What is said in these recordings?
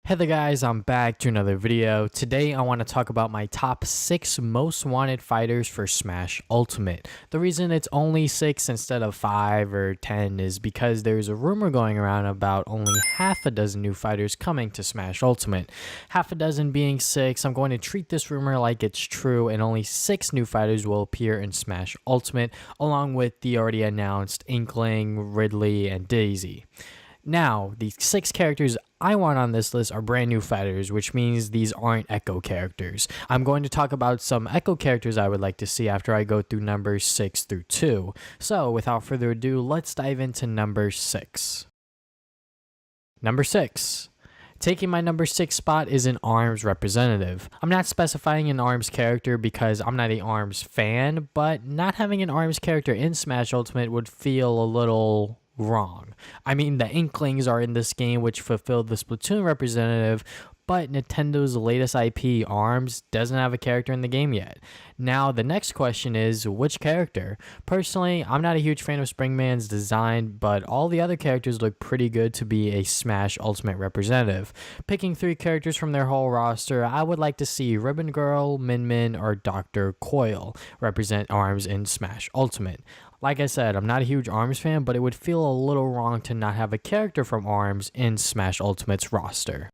Hey there guys, I'm back to another video. Today I want to talk about my top 6 most wanted fighters for Smash Ultimate. The reason it's only 6 instead of 5 or 10 is because there's a rumor going around about only half a dozen new fighters coming to Smash Ultimate. Half a dozen being 6, I'm going to treat this rumor like it's true and only 6 new fighters will appear in Smash Ultimate along with the already announced Inkling, Ridley, and Daisy. Now, the 6 characters I want on this list are brand new fighters, which means these aren't Echo characters. I'm going to talk about some Echo characters I would like to see after I go through numbers 6 through 2. So, without further ado, let's dive into number 6. Number 6. Taking my number 6 spot is an ARMS representative. I'm not specifying an ARMS character because I'm not an ARMS fan, but not having an ARMS character in Smash Ultimate would feel a little wrong. I mean, the Inklings are in this game, which fulfilled the Splatoon representative, but Nintendo's latest IP, ARMS, doesn't have a character in the game yet. Now, the next question is, which character? Personally, I'm not a huge fan of Springman's design, but all the other characters look pretty good to be a Smash Ultimate representative. Picking 3 characters from their whole roster, I would like to see Ribbon Girl, Min Min, or Dr. Coil represent ARMS in Smash Ultimate. Like I said, I'm not a huge ARMS fan, but it would feel a little wrong to not have a character from ARMS in Smash Ultimate's roster.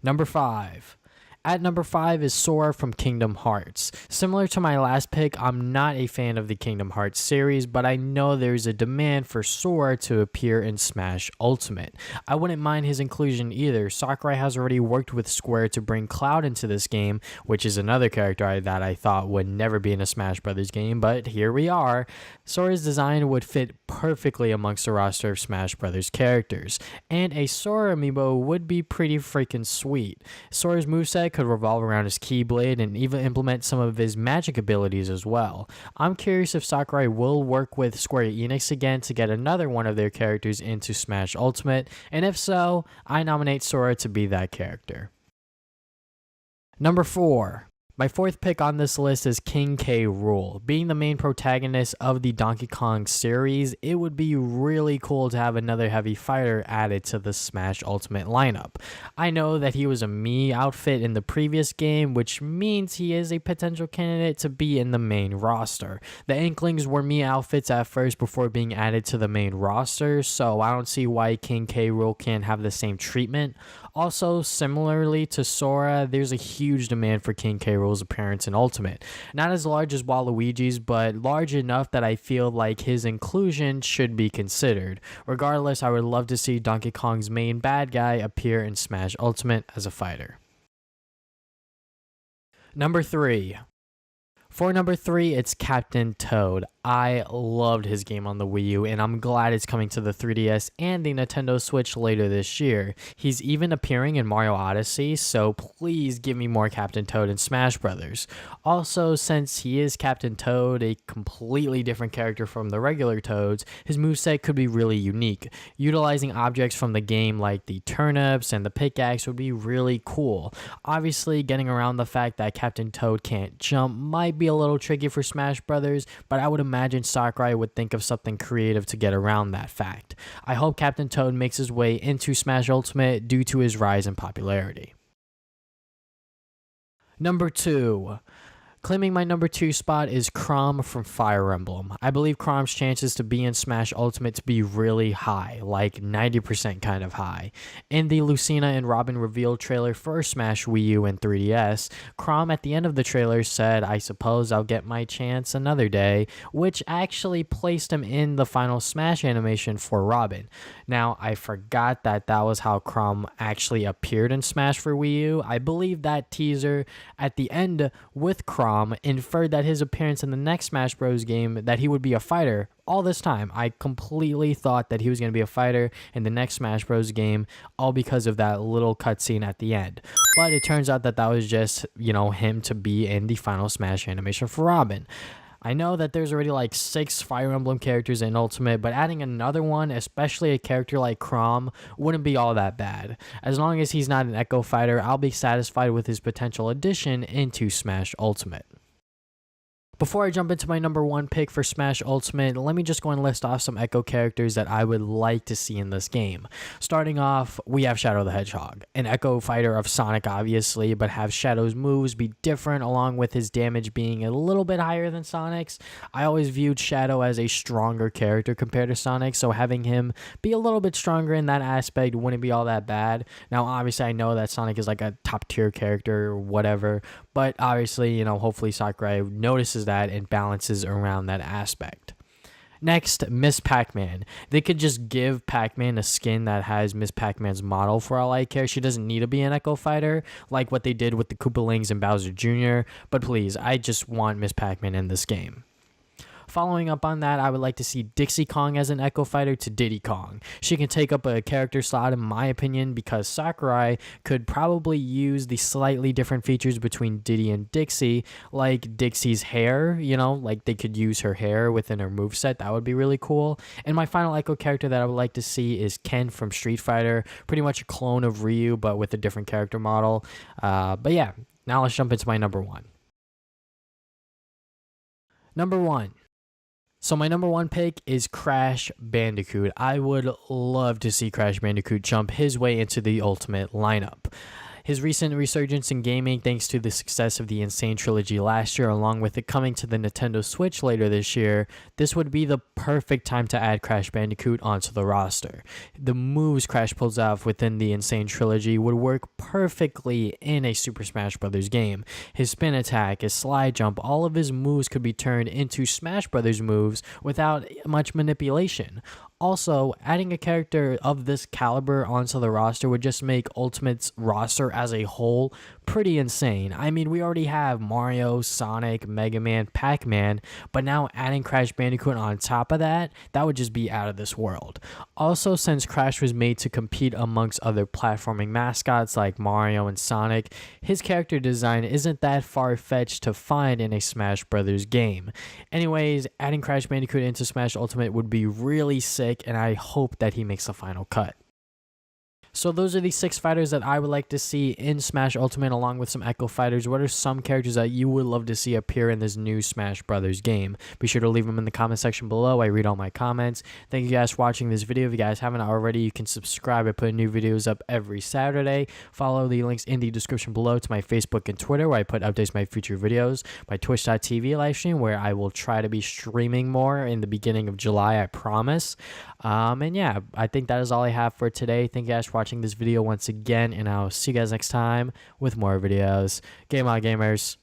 Number 5. At number 5 is Sora from Kingdom Hearts. Similar to my last pick, I'm not a fan of the Kingdom Hearts series, but I know there's a demand for Sora to appear in Smash Ultimate. I wouldn't mind his inclusion either. Sakurai has already worked with Square to bring Cloud into this game, which is another character that I thought would never be in a Smash Brothers game, but here we are. Sora's design would fit perfectly amongst the roster of Smash Brothers characters, and a Sora amiibo would be pretty freaking sweet. Sora's moveset could revolve around his Keyblade and even implement some of his magic abilities as well. I'm curious if Sakurai will work with Square Enix again to get another one of their characters into Smash Ultimate, and if so, I nominate Sora to be that character. Number 4. My 4th pick on this list is King K. Rool. Being the main protagonist of the Donkey Kong series, it would be really cool to have another heavy fighter added to the Smash Ultimate lineup. I know that he was a Mii outfit in the previous game, which means he is a potential candidate to be in the main roster. The Inklings were Mii outfits at first before being added to the main roster, so I don't see why King K. Rool can't have the same treatment. Also, similarly to Sora, there's a huge demand for King K. Rool's appearance in Ultimate. Not as large as Waluigi's, but large enough that I feel like his inclusion should be considered. Regardless, I would love to see Donkey Kong's main bad guy appear in Smash Ultimate as a fighter. Number 3. For number 3, it's Captain Toad. I loved his game on the Wii U, and I'm glad it's coming to the 3DS and the Nintendo Switch later this year. He's even appearing in Mario Odyssey, so please give me more Captain Toad in Smash Brothers. Also, since he is Captain Toad, a completely different character from the regular Toads, his moveset could be really unique. Utilizing objects from the game like the turnips and the pickaxe would be really cool. Obviously, getting around the fact that Captain Toad can't jump might be a little tricky for Smash Brothers, but I would imagine Sakurai would think of something creative to get around that fact. I hope Captain Toad makes his way into Smash Ultimate due to his rise in popularity. Number 2. Claiming my number 2 spot is Chrom from Fire Emblem. I believe Chrom's chances to be in Smash Ultimate to be really high, like 90% kind of high. In the Lucina and Robin reveal trailer for Smash Wii U and 3DS, Chrom at the end of the trailer said, "I suppose I'll get my chance another day," which actually placed him in the final Smash animation for Robin. Now, I forgot that was how Chrom actually appeared in Smash for Wii U. I believe that teaser at the end with Chrom inferred that his appearance in the next Smash Bros. Game that he would be a fighter. All this time, I completely thought that he was going to be a fighter in the next Smash Bros. Game, all because of that little cutscene at the end. But it turns out that was just, him to be in the final Smash animation for Robin. I know that there's already like 6 Fire Emblem characters in Ultimate, but adding another one, especially a character like Chrom, wouldn't be all that bad. As long as he's not an Echo fighter, I'll be satisfied with his potential addition into Smash Ultimate. Before I jump into my number one pick for Smash Ultimate, let me just go and list off some Echo characters that I would like to see in this game. Starting off, we have Shadow the Hedgehog, an Echo fighter of Sonic obviously, but have Shadow's moves be different along with his damage being a little bit higher than Sonic's. I always viewed Shadow as a stronger character compared to Sonic, so having him be a little bit stronger in that aspect wouldn't be all that bad. Now obviously I know that Sonic is like a top tier character or whatever, but obviously, hopefully Sakurai notices that and balances around that aspect. Next, Miss Pac-Man. They could just give Pac-Man a skin that has Miss Pac-Man's model for all I care. She doesn't need to be an Echo fighter like what they did with the Koopalings and Bowser Jr., but please, I just want Miss Pac-Man in this game. Following up on that, I would like to see Dixie Kong as an Echo fighter to Diddy Kong. She can take up a character slot in my opinion because Sakurai could probably use the slightly different features between Diddy and Dixie, like Dixie's hair, like they could use her hair within her moveset. That would be really cool. And my final Echo character that I would like to see is Ken from Street Fighter, pretty much a clone of Ryu but with a different character model. But yeah, now let's jump into my number one. Number one. So my number one pick is Crash Bandicoot. I would love to see Crash Bandicoot jump his way into the Ultimate lineup. His recent resurgence in gaming thanks to the success of the Insane Trilogy last year, along with it coming to the Nintendo Switch later this year, this would be the perfect time to add Crash Bandicoot onto the roster. The moves Crash pulls off within the Insane Trilogy would work perfectly in a Super Smash Bros. Game. His spin attack, his slide jump, all of his moves could be turned into Smash Bros. Moves without much manipulation. Also, adding a character of this caliber onto the roster would just make Ultimate's roster as a whole pretty insane. I mean, we already have Mario, Sonic, Mega Man, Pac-Man, but now adding Crash Bandicoot on top of that, that would just be out of this world. Also, since Crash was made to compete amongst other platforming mascots like Mario and Sonic, his character design isn't that far-fetched to find in a Smash Bros. Game. Anyways, adding Crash Bandicoot into Smash Ultimate would be really sick, and I hope that he makes the final cut. So those are the 6 fighters that I would like to see in Smash Ultimate along with some Echo fighters. What are some characters that you would love to see appear in this new Smash Brothers game? Be sure to leave them in the comment section below. I read all my comments. Thank you guys for watching this video. If you guys haven't already, you can subscribe. I put new videos up every Saturday. Follow the links in the description below to my Facebook and Twitter where I put updates to my future videos. My Twitch.tv livestream where I will try to be streaming more in the beginning of July, I promise. And yeah, I think that is all I have for today. Thank you guys for watching this video once again, and I'll see you guys next time with more videos. Game on, gamers.